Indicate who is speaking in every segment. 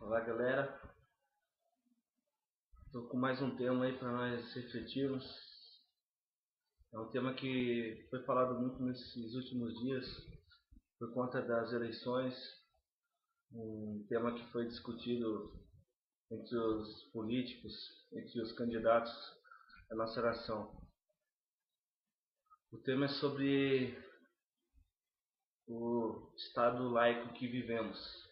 Speaker 1: Olá, galera. Estou com mais um tema aí para nós refletirmos. É um tema que foi falado muito nesses últimos dias por conta das eleições. Um tema que foi discutido entre os políticos, entre os candidatos da nossa nação. O tema é sobre o Estado laico que vivemos.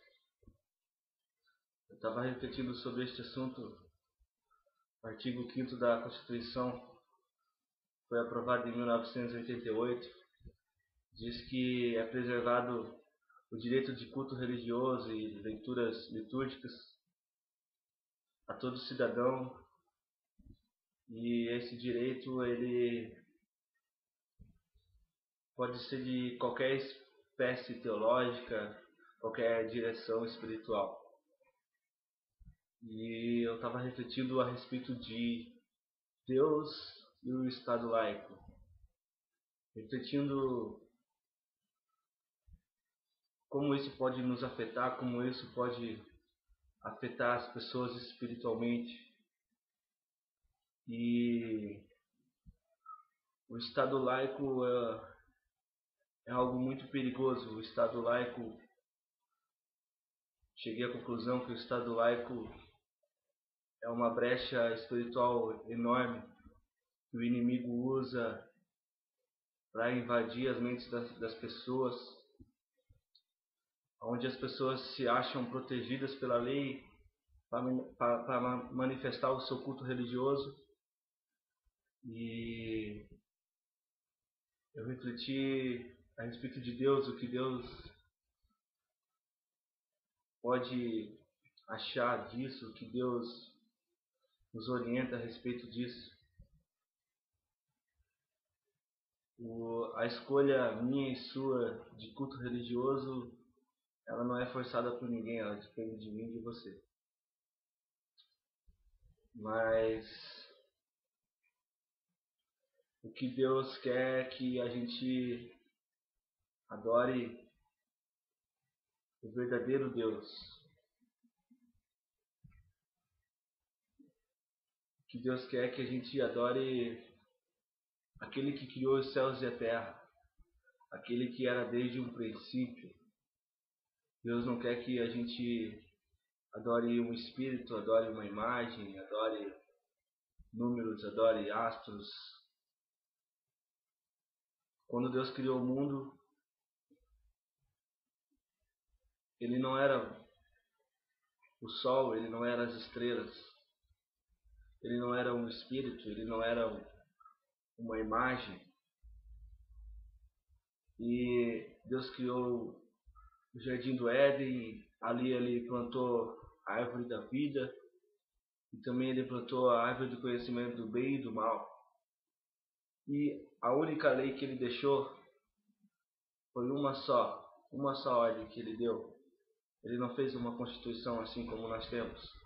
Speaker 1: Eu estava refletindo sobre este assunto. O artigo 5º da Constituição foi aprovado em 1988. Diz que é preservado o direito de culto religioso e leituras litúrgicas a todo cidadão, e esse direito ele pode ser de qualquer espécie teológica, qualquer direção espiritual. E eu estava refletindo a respeito de Deus e o Estado laico, refletindo como isso pode nos afetar, como isso pode afetar as pessoas espiritualmente. E o Estado laico é algo muito perigoso. O Estado laico, cheguei à conclusão que o Estado laico é uma brecha espiritual enorme que o inimigo usa para invadir as mentes das pessoas, onde as pessoas se acham protegidas pela lei para manifestar o seu culto religioso. E eu refleti a respeito de Deus, o que Deus pode achar disso, o que Deus nos orienta a respeito disso. A escolha minha e sua de culto religioso, ela não é forçada por ninguém, ela depende de mim e de você. Mas o que Deus quer é que a gente adore o verdadeiro Deus. O que Deus quer é que a gente adore aquele que criou os céus e a terra, aquele que era desde um princípio. Deus não quer que a gente adore um espírito, adore uma imagem, adore números, adore astros. Quando Deus criou o mundo, ele não era o sol, ele não era as estrelas, ele não era um espírito, ele não era uma imagem. E Deus criou o jardim do Éden, ali ele plantou a árvore da vida, e também ele plantou a árvore do conhecimento do bem e do mal. E a única lei que ele deixou foi uma só ordem que ele deu. Ele não fez uma constituição assim como nós temos,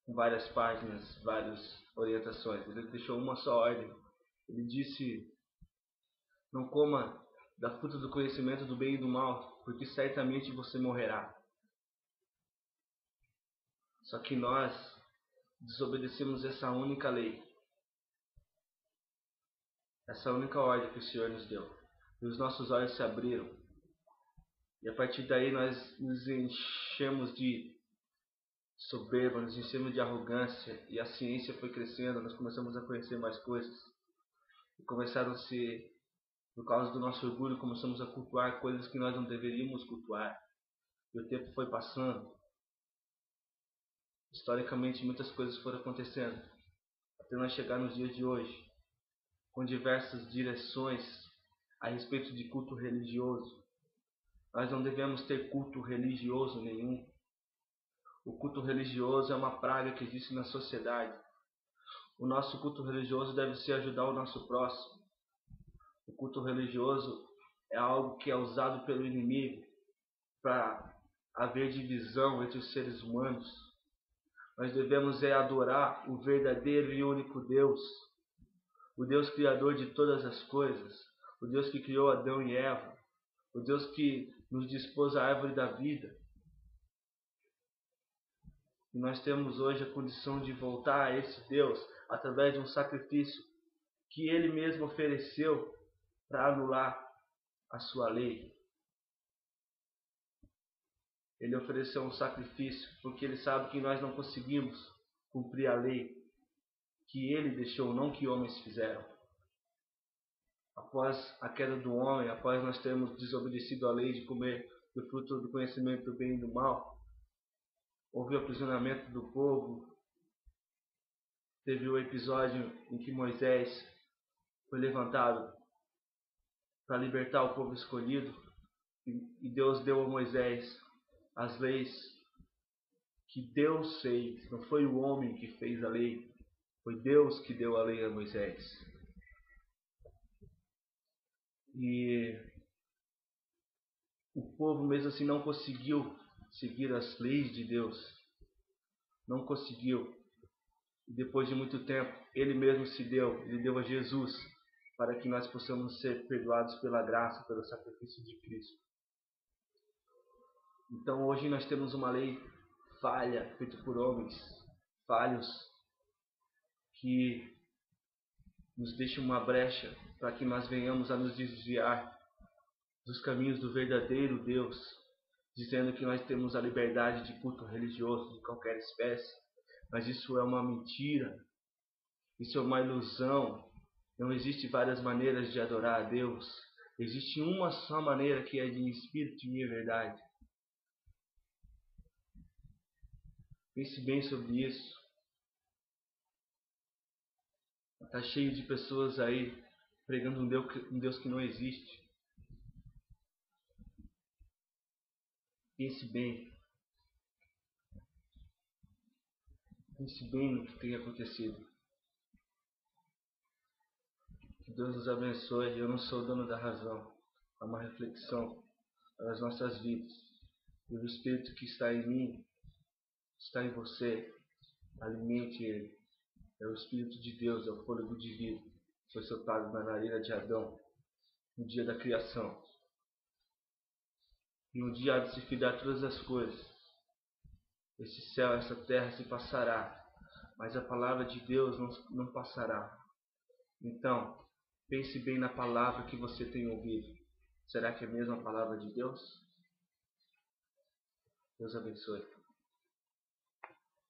Speaker 1: com várias páginas, várias orientações. Ele deixou uma só ordem. Ele disse: não coma da fruta do conhecimento do bem e do mal, porque certamente você morrerá. Só que nós desobedecemos essa única lei, essa única ordem que o Senhor nos deu. E os nossos olhos se abriram. E a partir daí nós nos enchemos de soberba, nos enchemos de arrogância, e a ciência foi crescendo, nós começamos a conhecer mais coisas. E começaram-se, por causa do nosso orgulho, começamos a cultuar coisas que nós não deveríamos cultuar. E o tempo foi passando. Historicamente, muitas coisas foram acontecendo, até nós chegar nos dias de hoje, com diversas direções a respeito de culto religioso. Nós não devemos ter culto religioso nenhum. O culto religioso é uma praga que existe na sociedade. O nosso culto religioso deve ser ajudar o nosso próximo. O culto religioso é algo que é usado pelo inimigo para haver divisão entre os seres humanos. Nós devemos adorar o verdadeiro e único Deus, o Deus criador de todas as coisas, o Deus que criou Adão e Eva, o Deus que nos dispôs a árvore da vida. E nós temos hoje a condição de voltar a esse Deus através de um sacrifício que Ele mesmo ofereceu para anular a sua lei. Ele ofereceu um sacrifício porque Ele sabe que nós não conseguimos cumprir a lei que Ele deixou, não que homens fizeram. Após a queda do homem, após nós termos desobedecido a lei de comer do fruto do conhecimento do bem e do mal, houve o aprisionamento do povo. Teve o episódio em que Moisés foi levantado para libertar o povo escolhido, e Deus deu a Moisés as leis que Deus fez. Não foi o homem que fez a lei, foi Deus que deu a lei a Moisés. E o povo mesmo assim não conseguiu seguir as leis de Deus. Não conseguiu. E depois de muito tempo, Ele mesmo Ele deu a Jesus para que nós possamos ser perdoados pela graça, pelo sacrifício de Cristo. Então hoje nós temos uma lei falha, feita por homens falhos, que nos deixa uma brecha para que nós venhamos a nos desviar dos caminhos do verdadeiro Deus, dizendo que nós temos a liberdade de culto religioso de qualquer espécie. Mas isso é uma mentira, isso é uma ilusão. Não existe várias maneiras de adorar a Deus. Existe uma só maneira, que é de espírito e verdade. Pense bem sobre isso. Está cheio de pessoas aí pregando um Deus que não existe. Pense bem. Pense bem no que tem acontecido. Que Deus nos abençoe. Eu não sou o dono da razão. É uma reflexão das nossas vidas. E o Espírito que está em mim, está em você. Alimente ele. É o Espírito de Deus, é o fôlego de vida. Foi soprado na narina de Adão no dia da criação. E um dia há de se findar todas as coisas. Esse céu, essa terra se passará, mas a palavra de Deus não passará. Então, pense bem na palavra que você tem ouvido. Será que é mesmo a palavra de Deus? Deus abençoe.